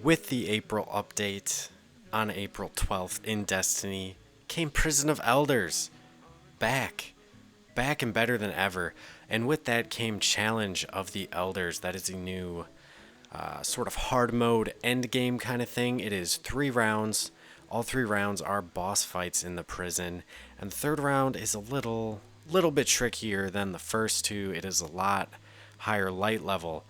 With the April update on April 12th in Destiny came Prison of Elders. Back. Back and better than ever. And with that came Challenge of the Elders. That is a new sort of hard mode end game kind of thing. It is 3 rounds. All 3 rounds are boss fights in the prison. And the third round is a little bit trickier than the first two. It is a lot higher light level.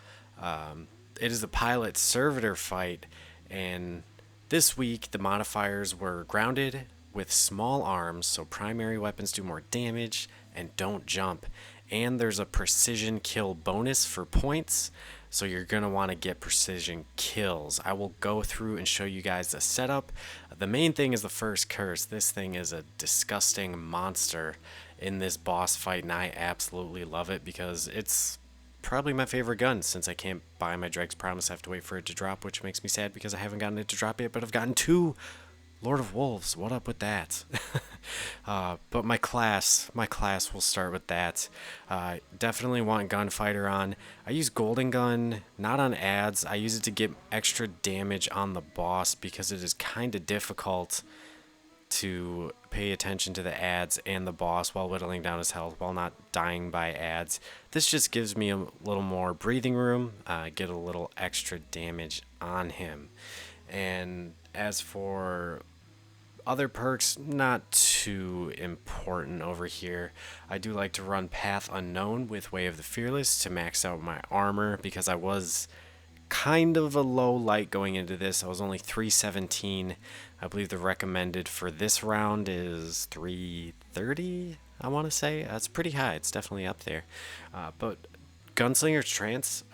It is a pilot servitor fight, and this week the modifiers were grounded with small arms, so primary weapons do more damage and don't jump. And there's a precision kill bonus for points, so you're going to want to get precision kills. I will go through and show you guys the setup. The main thing is the first curse. This thing is a disgusting monster in this boss fight, and I absolutely love it because it's probably my favorite gun. Since I can't buy my Dreg's Promise, I have to wait for it to drop, which makes me sad because I haven't gotten it to drop yet, but I've gotten 2 Lord of Wolves. What up with that? But my class will start with that. Definitely want Gunfighter on. I use Golden Gun, not on ads. I use it to get extra damage on the boss because it is kind of difficult to pay attention to the ads and the boss while whittling down his health while not dying by ads. This just gives me a little more breathing room, get a little extra damage on him. And as for other perks, not too important over here. I do like to run Path Unknown with Way of the Fearless to max out my armor because I was kind of a low light going into this. I was only 317. I believe the recommended for this round is 330, I want to say. That's pretty high. It's definitely up there. But Gunslinger's Trance,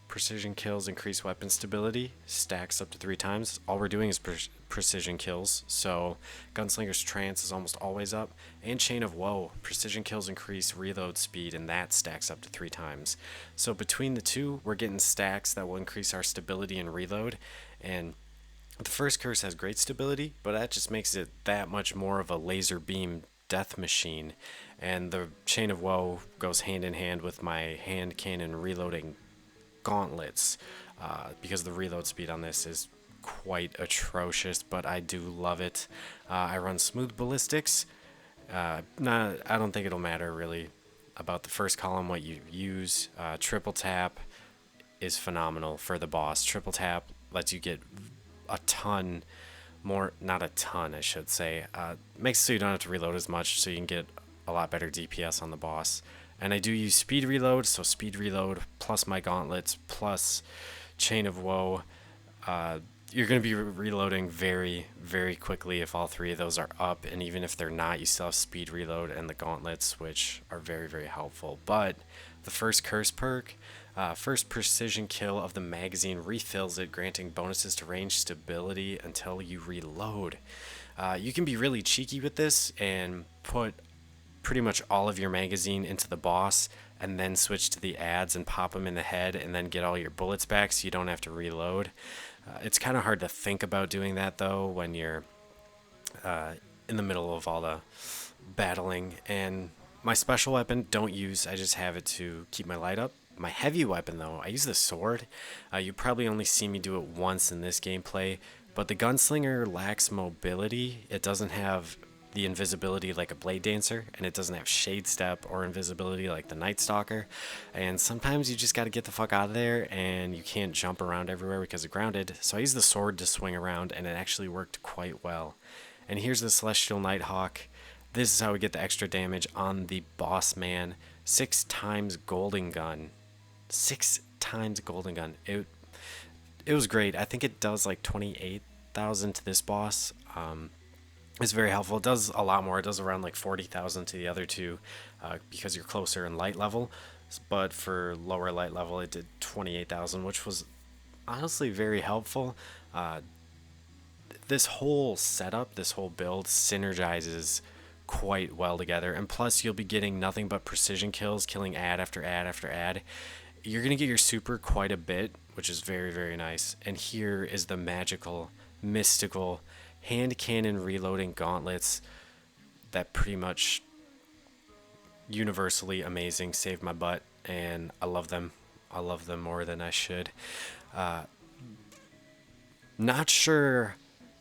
precision kills increase weapon stability, stacks up to 3 times. All we're doing is precision kills, so Gunslinger's Trance is almost always up. And Chain of Woe, precision kills increase reload speed, and that stacks up to 3 times. So between the two, we're getting stacks that will increase our stability and reload. And the first curse has great stability, but that just makes it that much more of a laser beam death machine. And the Chain of Woe goes hand in hand with my hand cannon reloading gauntlets, because the reload speed on this is quite atrocious, but I do love it. I run smooth ballistics. I don't think it'll matter really about the first column what you use. Triple tap is phenomenal for the boss. Triple tap lets you get a ton more, not a ton, I should say. Makes it so you don't have to reload as much, so you can get a lot better DPS on the boss. And I do use speed reload, so speed reload plus my gauntlets plus Chain of Woe. You're going to be reloading very, very quickly if all 3 of those are up, and even if they're not, you still have speed reload and the gauntlets, which are very, very helpful. But the first curse perk, first precision kill of the magazine refills it, granting bonuses to range stability until you reload. You can be really cheeky with this and put pretty much all of your magazine into the boss and then switch to the ads and pop them in the head and then get all your bullets back so you don't have to reload. It's kind of hard to think about doing that though when you're in the middle of all the battling. And my special weapon, don't use, I just have it to keep my light up. My heavy weapon though, I use the sword. You probably only see me do it once in this gameplay, but the gunslinger lacks mobility. It doesn't have the invisibility like a blade dancer, and it doesn't have shade step or invisibility like the night stalker. And sometimes you just got to get the fuck out of there, and you can't jump around everywhere because of grounded. So I used the sword to swing around, and it actually worked quite well. And here's the Celestial Nighthawk. This is how we get the extra damage on the boss man. 6 times Golden Gun. 6 times Golden Gun. It was great. I think it does like 28,000 to this boss. It's very helpful. It does a lot more. It does around like 40,000 to the other two, because you're closer in light level. But for lower light level, it did 28,000, which was honestly very helpful. This whole setup, this whole build synergizes quite well together. And plus, you'll be getting nothing but precision kills, killing ad after ad after ad. You're going to get your super quite a bit, which is very, very nice. And here is the magical, mystical hand cannon reloading gauntlets that pretty much universally amazing, saved my butt, and I love them. I love them more than I should. Not sure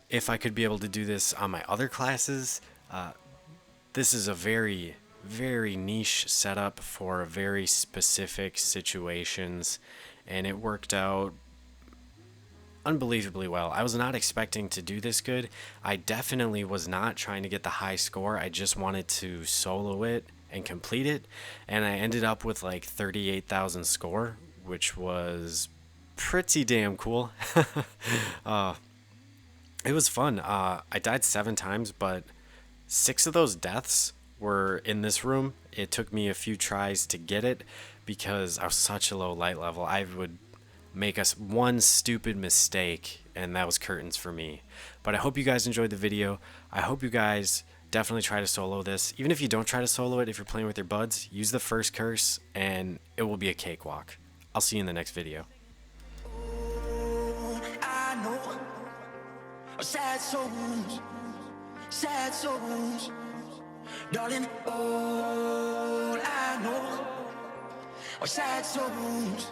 if I could be able to do this on my other classes. This is a very, very niche setup for very specific situations, and it worked out unbelievably well. I was not expecting to do this good. I definitely was not trying to get the high score. I just wanted to solo it and complete it, and I ended up with like 38,000 score, which was pretty damn cool. It was fun. I died 7 times, but 6 of those deaths were in this room. It took me a few tries to get it because I was such a low light level. I would make us one stupid mistake, and that was curtains for me. But I hope you guys enjoyed the video. I hope you guys definitely try to solo this. Even if you don't try to solo it, if you're playing with your buds, use the first curse, and it will be a cakewalk. I'll see you in the next video. I know sad souls, darling. All I know are sad souls.